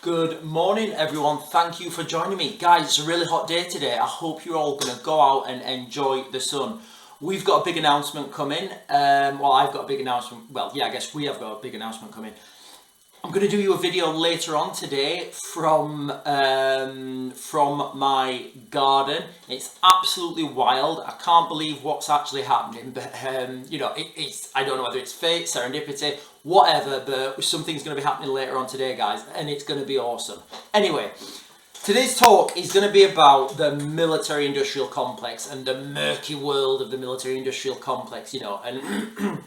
Good morning everyone, thank you for joining me. Guys, it's a really hot day today. I hope you're all going to go out and enjoy the sun. We've got a big announcement coming. Well, I've got a big announcement. Well, yeah, I guess we have got a big announcement coming. I'm going to do you a video later on today from my garden. It's absolutely wild. I can't believe what's actually happening, but you know, it's I don't know whether it's fate, serendipity, whatever, but something's going to be happening later on today, guys, and it's going to be awesome. Anyway, today's talk is going to be about the military-industrial complex and the murky world of the military-industrial complex, you know, and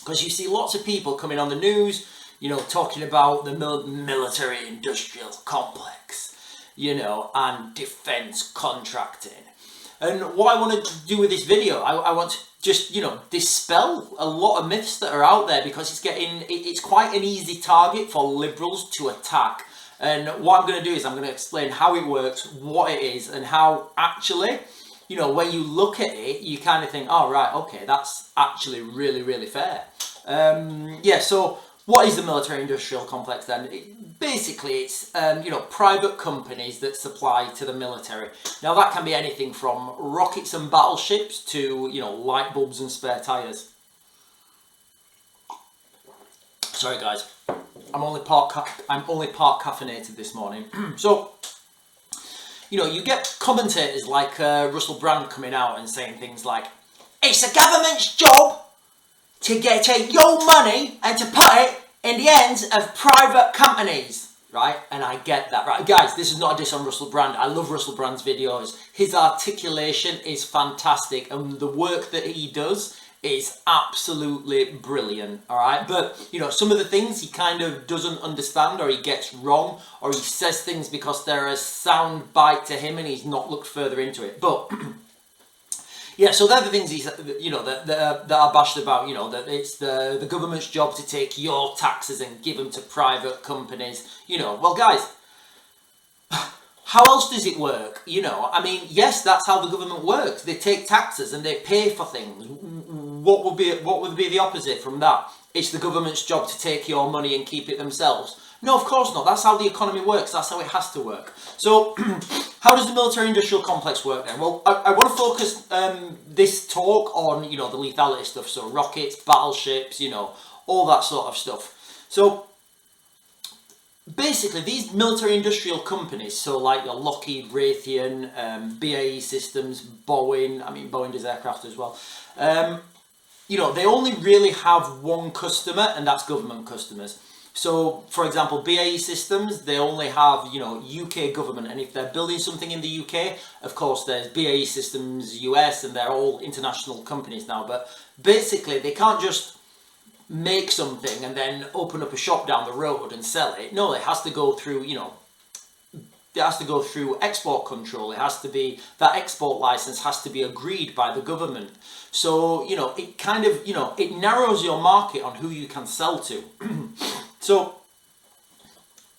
because you see lots of people coming on the news, you know, talking about the military-industrial complex, you know, and defense contracting. And what I want to do with this video, I want to just, you know, dispel a lot of myths that are out there, because it's quite an easy target for liberals to attack. And what I'm going to do is I'm going to explain how it works, what it is, and how actually, you know, when you look at it, you kind of think, oh, right, okay, that's actually really, really fair. Yeah, so what is the military-industrial complex then? Basically, it's you know, private companies that supply to the military. Now that can be anything from rockets and battleships to, you know, light bulbs and spare tires. Sorry guys, I'm only part caffeinated this morning. So, you know, you get commentators like Russell Brand coming out and saying things like, "It's the government's job to take your money and to put it in the hands of private companies," right? And I get that, right? Guys, this is not a diss on Russell Brand. I love Russell Brand's videos. His articulation is fantastic, and the work that he does is absolutely brilliant, all right? But, you know, some of the things he kind of doesn't understand, or he gets wrong, or he says things because they're a sound bite to him and he's not looked further into it. But yeah, so they're the things he's, you know, that are bashed about, you know, that it's the government's job to take your taxes and give them to private companies, you know. Well, guys, how else does it work? You know, I mean, yes, that's how the government works. They take taxes and they pay for things. What would be the opposite from that? It's the government's job to take your money and keep it themselves. No, of course not. That's how the economy works. That's how it has to work. So, how does the military-industrial complex work then? Well, I want to focus this talk on, you know, the lethality stuff. So, rockets, battleships, you know, all that sort of stuff. So, basically, these military-industrial companies, so like your Lockheed, Raytheon, BAE Systems, Boeing, I mean, Boeing does aircraft as well, you know, they only really have one customer, and that's government customers. So, for example, BAE Systems, they only have, you know, UK government, and if they're building something in the UK, of course, there's BAE Systems US, and they're all international companies now, but basically, they can't just make something and then open up a shop down the road and sell it. No, it has to go through, you know, it has to go through export control. It has to be, that export license has to be agreed by the government. So, you know, it kind of, you know, it narrows your market on who you can sell to. So,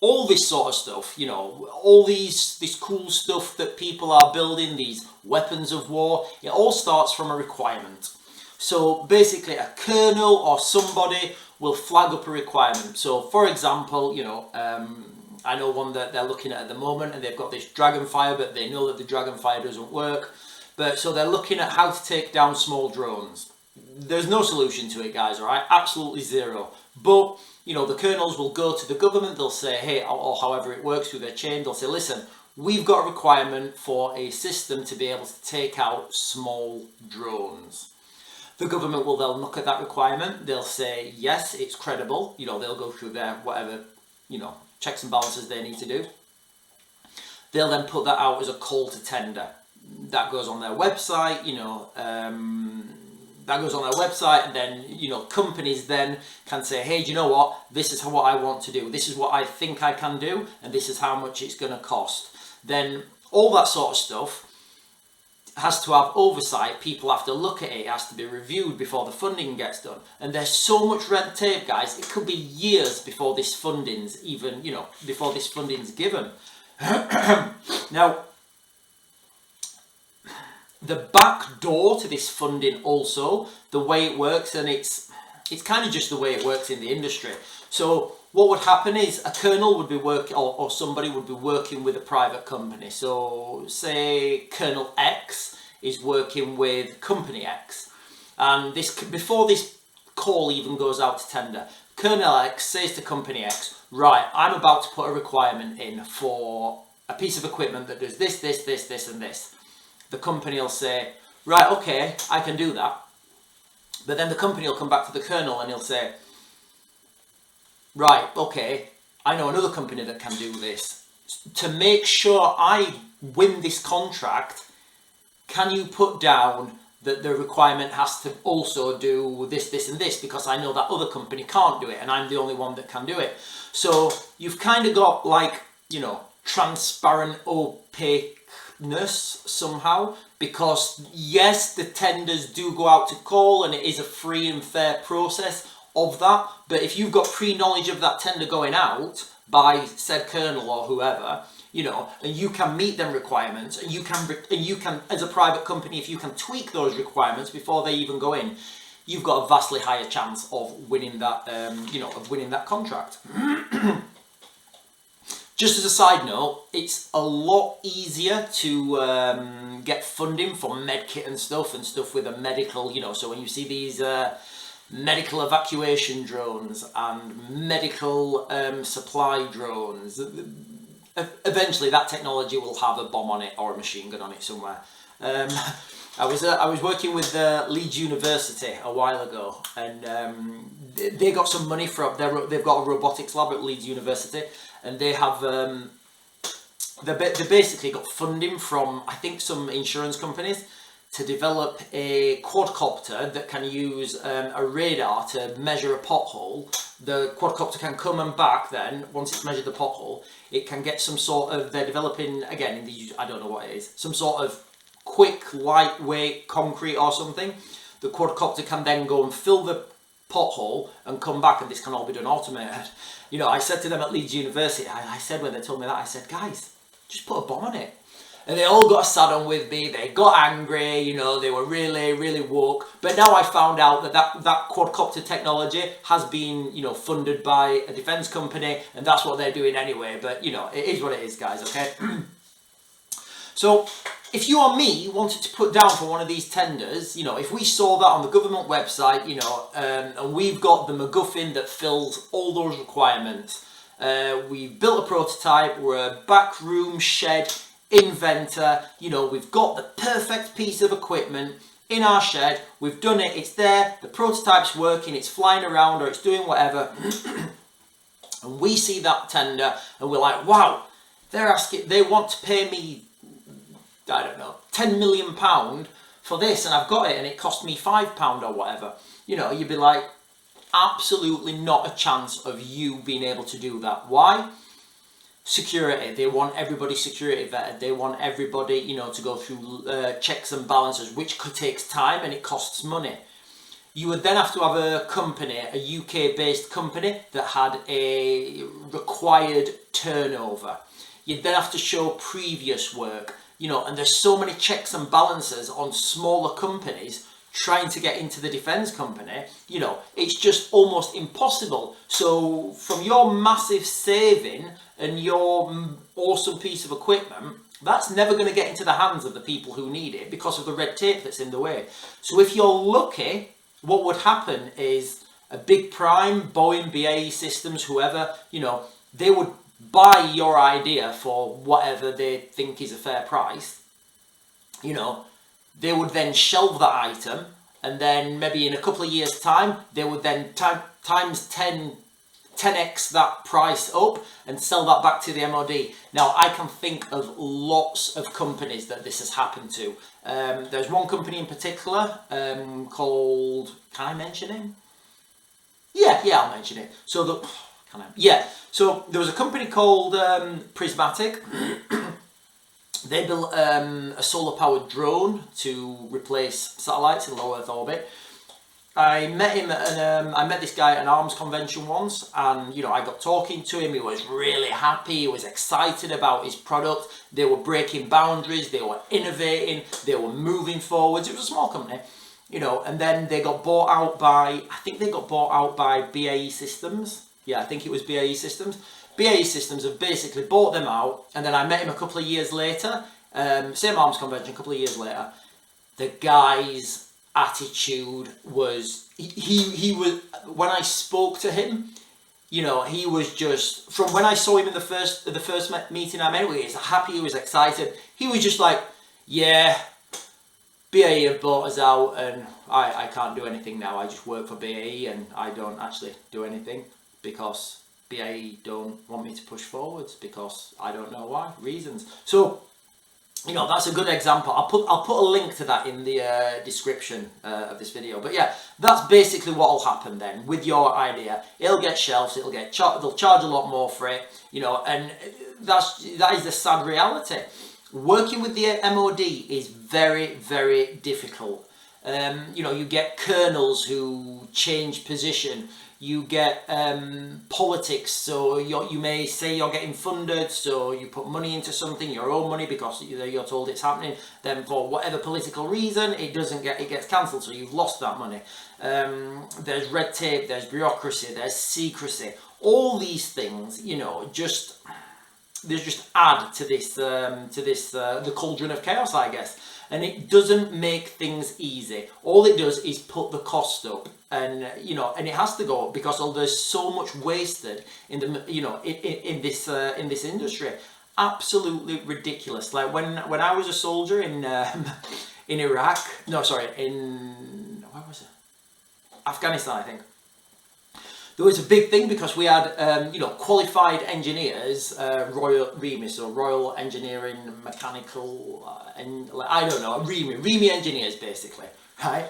all this sort of stuff, you know, all this cool stuff that people are building, these weapons of war, it all starts from a requirement. So basically a colonel or somebody will flag up a requirement. So for example, you know, I know one that they're looking at the moment, and they've got this Dragonfire, but they know that the Dragonfire doesn't work. But so they're looking at how to take down small drones. There's no solution to it, guys, all right? Absolutely zero. But, you know, the colonels will go to the government, they'll say, hey, or however it works through their chain, they'll say, listen, we've got a requirement for a system to be able to take out small drones. The government will then look at that requirement, they'll say, yes, it's credible, you know, they'll go through their whatever, you know, checks and balances they need to do. They'll then put that out as a call to tender. That goes on their website, you know, that goes on their website, and then, you know, companies then can say, hey, do you know what, this is what I want to do, this is what I think I can do, and this is how much it's going to cost. Then all that sort of stuff has to have oversight. People have to look at it. It has to be reviewed before the funding gets done. And there's so much red tape, guys. It could be years before this funding's even, you know, before this funding's given. Now, the back door to this funding also, the way it works, and it's kind of just the way it works in the industry. So what would happen is a colonel would be working, or somebody would be working with a private company. So say Colonel X is working with Company X, and before this call even goes out to tender, Colonel X says to Company X, right, I'm about to put a requirement in for a piece of equipment that does this, this, this, this, and this. The company will say, right, okay, I can do that. But then the company will come back to the colonel and he'll say, right, okay, I know another company that can do this. To make sure I win this contract, can you put down that the requirement has to also do this, this, and this, because I know that other company can't do it and I'm the only one that can do it. So you've kind of got like, you know, transparent opaqueness somehow, because yes, the tenders do go out to call and it is a free and fair process of that, but if you've got pre-knowledge of that tender going out by said colonel or whoever, you know, and you can meet them requirements, and you can as a private company, if you can tweak those requirements before they even go in, you've got a vastly higher chance of winning that, you know, of winning that contract. Just as a side note, it's a lot easier to get funding for medkit and stuff with a medical, you know, so when you see these medical evacuation drones and medical supply drones, eventually that technology will have a bomb on it or a machine gun on it somewhere. I was working with Leeds University a while ago, and they got some money from they've got a robotics lab at Leeds University, and they have they basically got funding from, I think, some insurance companies to develop a quadcopter that can use a radar to measure a pothole. The quadcopter can come and back then, once it's measured the pothole, it can get some sort of, they're developing, again, in the, I don't know what it is, some sort of quick, lightweight concrete or something. The quadcopter can then go and fill the pothole and come back, and this can all be done automated. You know, I said to them at Leeds University, I said when they told me that, I said, guys, just put a bomb on it. And they all got sad on with me, they got angry, you know, they were really, really woke. But now I found out that quadcopter technology has been, you know, funded by a defence company, and that's what they're doing anyway. But, you know, it is what it is, guys, okay? So, if you or me wanted to put down for one of these tenders, you know, if we saw that on the government website, you know, and we've got the MacGuffin that fills all those requirements, we've built a prototype, we're a backroom shed inventor, you know, we've got the perfect piece of equipment in our shed, we've done it, it's there, the prototype's working, it's flying around or it's doing whatever, and we see that tender and we're like, wow, they want to pay me, I don't know, £10 million for this, and I've got it and it cost me £5 or whatever. You know, you'd be like, absolutely not a chance of you being able to do that. Why? Security. They want everybody security vetted. They want everybody, you know, to go through checks and balances, which takes time and it costs money. You would then have to have a company, a UK based company that had a required turnover. You'd then have to show previous work, you know, and there's so many checks and balances on smaller companies trying to get into the defence company, you know, it's just almost impossible. So from your massive saving and your awesome piece of equipment, that's never going to get into the hands of the people who need it because of the red tape that's in the way. So if you're lucky, what would happen is a big prime, Boeing, BAE Systems, whoever, you know, they would buy your idea for whatever they think is a fair price, you know, they would then shelve that item, and then maybe in a couple of years' time, they would then times 10x that price up and sell that back to the MOD. Now, I can think of lots of companies that this has happened to. There's one company in particular called, can I mention him? Yeah, I'll mention it. So so there was a company called Prismatic. They built a solar-powered drone to replace satellites in low Earth orbit. I met him at I met this guy at an arms convention once, and you know, I got talking to him. He was really happy. He was excited about his product. They were breaking boundaries. They were innovating. They were moving forwards. It was a small company, you know. And then they got bought out by, I think they got bought out by BAE Systems. Yeah, I think it was BAE Systems. BAE Systems have basically bought them out, and then I met him a couple of years later, same arms convention, a couple of years later. The guy's attitude was, he was, when I spoke to him, you know, he was just, from when I saw him in the first meeting I met with, he was happy, he was excited. He was just like, yeah, BAE have bought us out and I can't do anything now. I just work for BAE and I don't actually do anything because BAE don't want me to push forwards because I don't know why, reasons. So, you know, that's a good example. I'll put a link to that in the description of this video. But yeah, that's basically what will happen then with your idea. It'll get shelves. It'll get they'll charge a lot more for it. You know, and that is the sad reality. Working with the MOD is very, very difficult. You know, you get colonels who change position. You get politics, so you may say you're getting funded, so you put money into something, your own money, because you're told it's happening. Then for whatever political reason, it gets cancelled, so you've lost that money. There's red tape, there's bureaucracy, there's secrecy. All these things, you know, they just add to this the cauldron of chaos, I guess. And it doesn't make things easy. All it does is put the cost up, and you know, and it has to go up because there's so much wasted in the, you know, in this industry. Absolutely ridiculous. Like when I was a soldier in Iraq, no, sorry, where was it? Afghanistan, I think. There was a big thing because we had, you know, qualified engineers, Royal REME, so Royal Engineering Mechanical, and I don't know, REME engineers basically, right?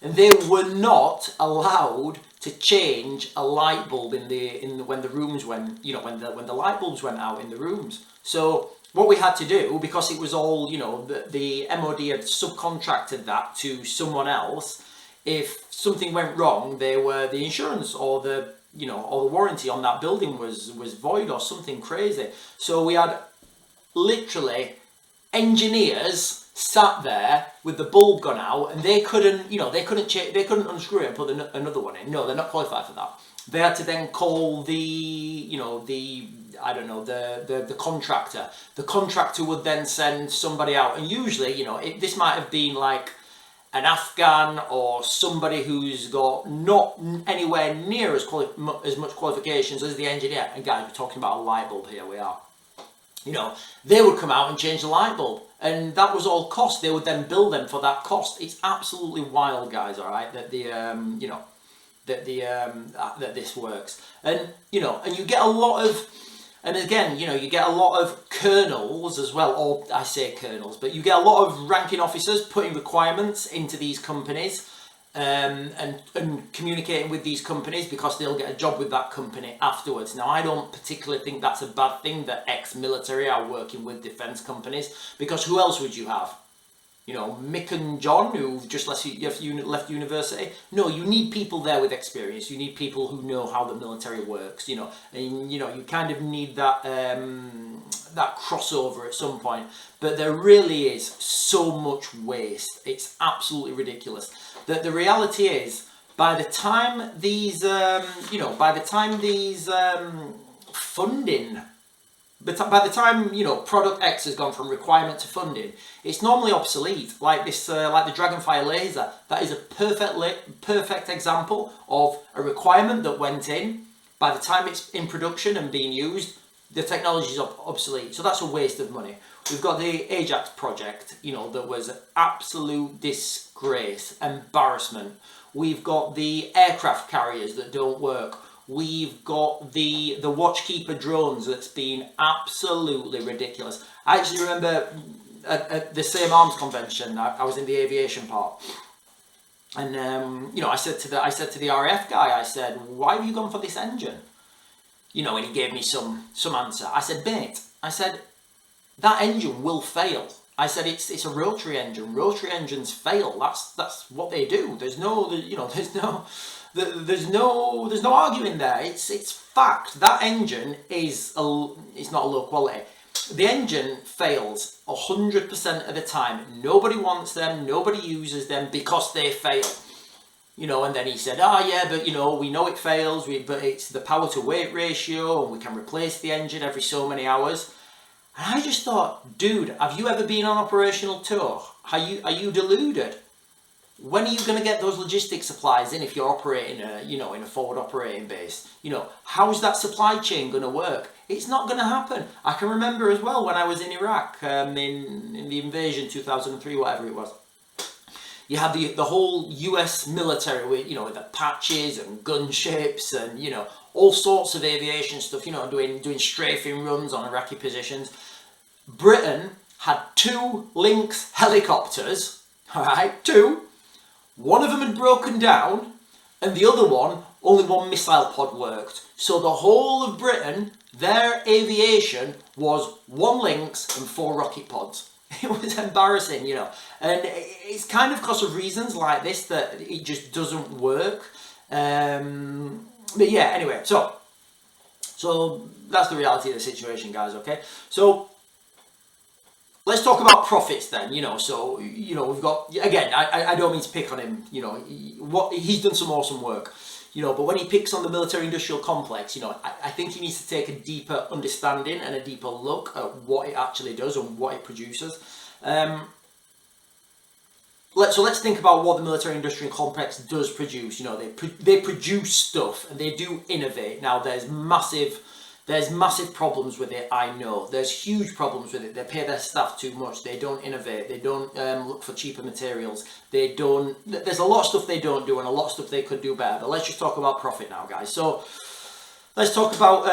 And they were not allowed to change a light bulb when the rooms went, you know, when the light bulbs went out in the rooms. So what we had to do, because it was all, you know, the MOD had subcontracted that to someone else. If something went wrong, the insurance or the, you know, or the warranty on that building was void or something crazy. So we had literally engineers sat there with the bulb gone out, and they couldn't, you know, they couldn't unscrew it and put another one in. No, they're not qualified for that. They had to then call the, you know, I don't know, the contractor. The contractor would then send somebody out, and usually, you know, this might have been like an Afghan or somebody who's got not anywhere near as much qualifications as the engineer. And guys, we're talking about a light bulb here, we are. You know, they would come out and change the light bulb, and that was all cost. They would then bill them for that cost. It's absolutely wild, guys, all right, that you know, that this works. And, you know, and you get a lot of, and again, you know, you get a lot of colonels as well, or I say colonels, but you get a lot of ranking officers putting requirements into these companies and communicating with these companies because they'll get a job with that company afterwards. Now, I don't particularly think that's a bad thing that ex-military are working with defence companies, because who else would you have? You know, Mick and John, who've just left university. No, you need people there with experience. You need people who know how the military works, you know. And, you know, you kind of need that that crossover at some point. But there really is so much waste. It's absolutely ridiculous. The reality is, by the time these, you know, funding, but by the time, you know, product X has gone from requirement to funding, it's normally obsolete. Like this, like the Dragonfire laser, that is a perfect example of a requirement that went in. By the time it's in production and being used, the technology is obsolete. So that's a waste of money. We've got the Ajax project, you know, that was an absolute disgrace, embarrassment. We've got the aircraft carriers that don't work. We've got the Watchkeeper drones that's been absolutely ridiculous. I actually remember at the same arms convention, I was in the aviation part, and you know, I said to the RAF guy, I said, "Why have you gone for this engine?" You know, and he gave me some answer. I said, "Mate," I said, "that engine will fail." I said, "It's a rotary engine. Rotary engines fail. That's what they do. There's no, you know, there's no arguing there. It's fact. That engine is it's not a low quality. The engine fails 100% of the time. Nobody wants them. Nobody uses them because they fail. You know, and then he said, oh yeah, but you know, we know it fails, but it's the power to weight ratio and we can replace the engine every so many hours. And I just thought, dude, have you ever been on operational tour? Are you deluded? When are you going to get those logistics supplies in if you're operating in a forward operating base? You know, how is that supply chain going to work? It's not going to happen. I can remember as well when I was in Iraq, in the invasion 2003, whatever it was. You had the whole US military with, you know, with the patches and gunships and, you know, all sorts of aviation stuff, you know, doing strafing runs on Iraqi positions. Britain had 2 Lynx helicopters, all right, 2. One of them had broken down and the other one, only 1 missile pod worked. So the whole of Britain, their aviation was 1 Lynx and 4 rocket pods. It was embarrassing, you know, and it's kind of because of reasons like this that it just doesn't work. But yeah, anyway, so that's the reality of the situation, guys. Okay, so let's talk about profits then. You know, so you know we've got, again, I don't mean to pick on him. You know, he's done some awesome work. You know, but when he picks on the military-industrial complex, you know, I think he needs to take a deeper understanding and a deeper look at what it actually does and what it produces. Let's think about what the military-industrial complex does produce. You know, they produce stuff and they do innovate. Now, there's massive problems with it. I know there's huge problems with it. They pay their staff too much. They don't innovate. They don't look for cheaper materials. They don't. There's a lot of stuff they don't do and a lot of stuff they could do better. But let's just talk about profit now, guys. So let's talk about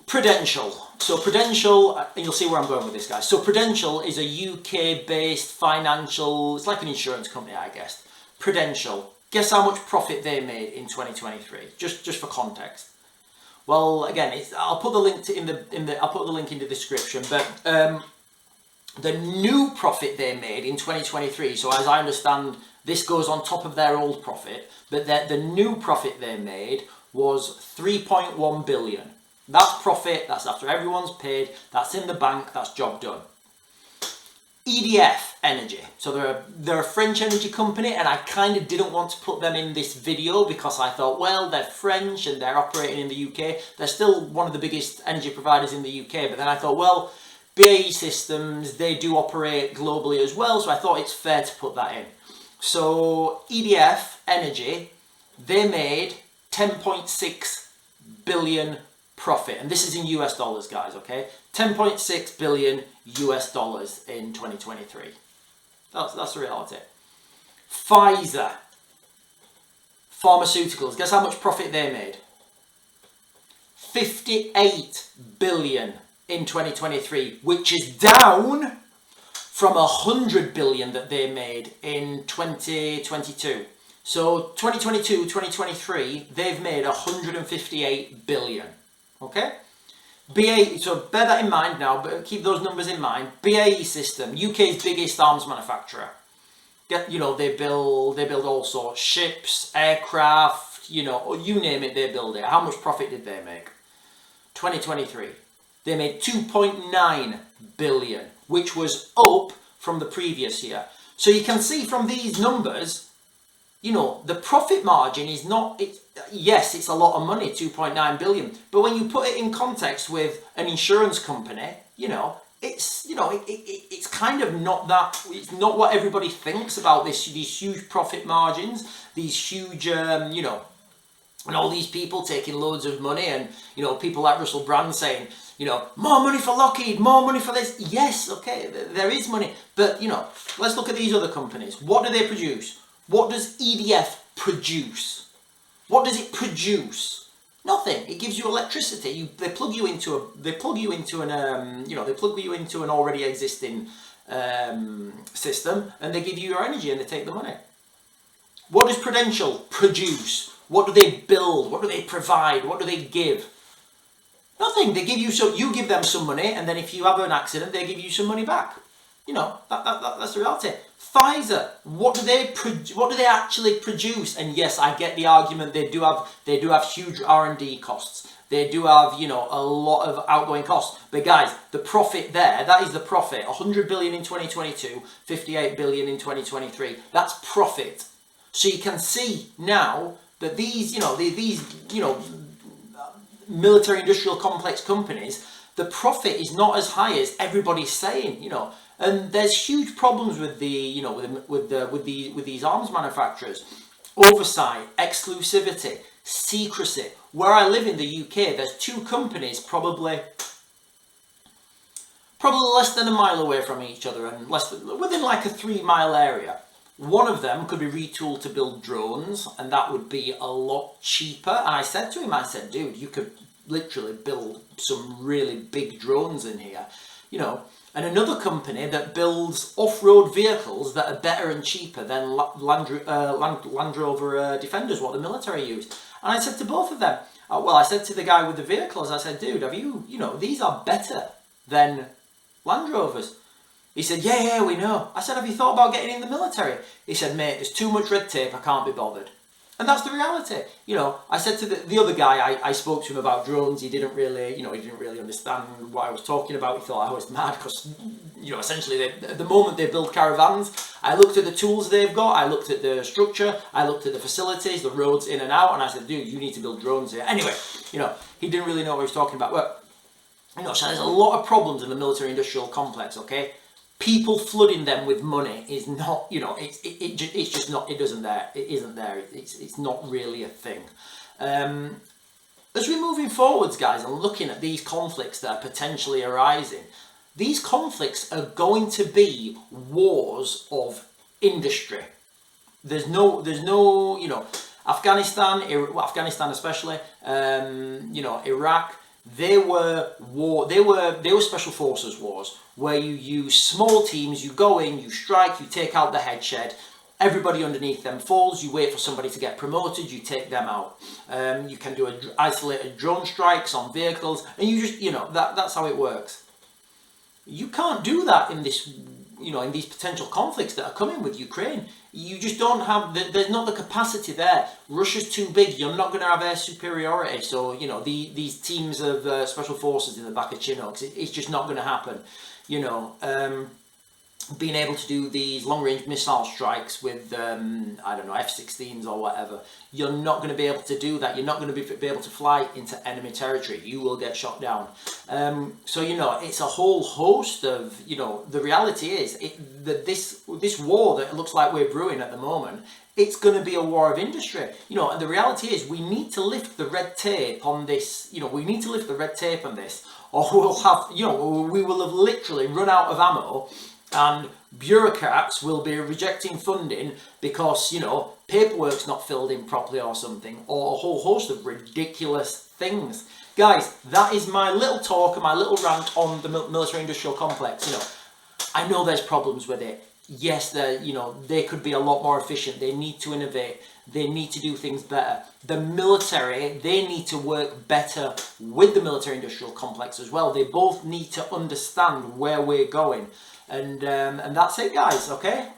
Prudential. So Prudential, and you'll see where I'm going with this, guys. So Prudential is a UK-based financial. It's like an insurance company, I guess. Prudential. Guess how much profit they made in 2023? Just for context. Well, again, I'll put the link in the description. But the new profit they made in 2023. So as I understand, this goes on top of their old profit. But the new profit they made was 3.1 billion. That's profit. That's after everyone's paid. That's in the bank. That's job done. EDF Energy. So they're a French energy company, and I kind of didn't want to put them in this video because I thought, well, they're French and they're operating in the UK. They're still one of the biggest energy providers in the UK. But then I thought, well, BAE Systems, they do operate globally as well, so I thought it's fair to put that in. So EDF Energy, they made 10.6 billion profit, and this is in US dollars, guys, okay? 10.6 billion US dollars in 2023. That's the reality. Pfizer Pharmaceuticals, guess how much profit they made? 58 billion in 2023, which is down from 100 billion that they made in 2022. So 2022, 2023, they've made 158 billion. Okay? BAE, so bear that in mind now, but keep those numbers in mind. BAE System, UK's biggest arms manufacturer. You know, they build all sorts, ships, aircraft, you know, you name it, they build it. How much profit did they make? 2023. They made 2.9 billion, which was up from the previous year. So you can see from these numbers, you know, the profit margin is not, yes, it's a lot of money, 2.9 billion. But when you put it in context with an insurance company, you know, it's kind of not that, it's not what everybody thinks about these huge profit margins, these huge, you know, and all these people taking loads of money, and, you know, people like Russell Brand saying, you know, more money for Lockheed, more money for this. Yes, okay, there is money. But, you know, let's look at these other companies. What do they produce? What does EDF produce? What does it produce? Nothing. It gives you electricity. They plug you into an already existing system, and they give you your energy and they take the money. What does Prudential produce? What do they build? What do they provide? What do they give? Nothing. They give you, so you give them some money, and then if you have an accident, they give you some money back. You know, that's the reality. Pfizer, what do they actually produce? And yes, I get the argument. They do have huge R&D costs. They do have, you know, a lot of outgoing costs. But guys, the profit there, that is the profit. 100 billion in 2022, 58 billion in 2023. That's profit. So you can see now that these, military industrial complex companies, the profit is not as high as everybody's saying, and there's huge problems with the, with these arms manufacturers. Oversight, exclusivity, secrecy. Where I live in the UK, there's two companies probably less than a mile away from each other, and within like a 3-mile area. One of them could be retooled to build drones, and that would be a lot cheaper. And I said to him, dude, you could literally build some really big drones in here, And another company that builds off-road vehicles that are better and cheaper than Land Rover Defenders, what the military use. And I said to both of them, I said to the guy with the vehicles, I said, dude, have you, these are better than Land Rovers. He said, yeah, we know. I said, have you thought about getting in the military? He said, mate, there's too much red tape, I can't be bothered. And that's the reality. I said to the other guy, I spoke to him about drones. He didn't really, understand what I was talking about. He thought I was mad because, essentially, at the moment they build caravans, I looked at the tools they've got, I looked at the structure, I looked at the facilities, the roads in and out, and I said, dude, you need to build drones here. Anyway, he didn't really know what he was talking about. But, so there's a lot of problems in the military-industrial complex, okay? People flooding them with money is not, it's just not, it isn't there, it's not really a thing. As we're moving forwards, guys, and looking at these conflicts that are potentially arising, these conflicts are going to be wars of industry. There's no, Afghanistan especially, Iraq, they were special forces wars, where you use small teams, you go in, you strike, you take out the headshed, everybody underneath them falls, you wait for somebody to get promoted, you take them out. You can do isolated drone strikes on vehicles, and you just, that's how it works. You can't do that in this, in these potential conflicts that are coming with Ukraine. You just don't have, there's not the capacity there. Russia's too big, you're not going to have air superiority. So, these teams of special forces in the back of Chinooks, it's just not going to happen. Being able to do these long-range missile strikes with, F-16s or whatever, you're not going to be able to do that. You're not going to be able to fly into enemy territory. You will get shot down. So, it's a whole host of, the reality is that this war that it looks like we're brewing at the moment, it's going to be a war of industry. And the reality is we need to lift the red tape on this, we need to lift the red tape on this, or we'll have, we will have literally run out of ammo, and bureaucrats will be rejecting funding because, paperwork's not filled in properly or something, or a whole host of ridiculous things. Guys, that is my little talk and my little rant on the military-industrial complex. I know there's problems with it. Yes, they could be a lot more efficient. They need to innovate. They need to do things better. The military, they need to work better with the military-industrial complex as well. They both need to understand where we're going. And that's it, guys, okay?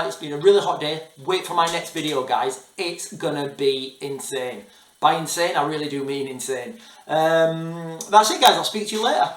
It's been a really hot day. Wait for my next video, guys. It's gonna be insane. By insane, I really do mean insane. That's it, guys. I'll speak to you later.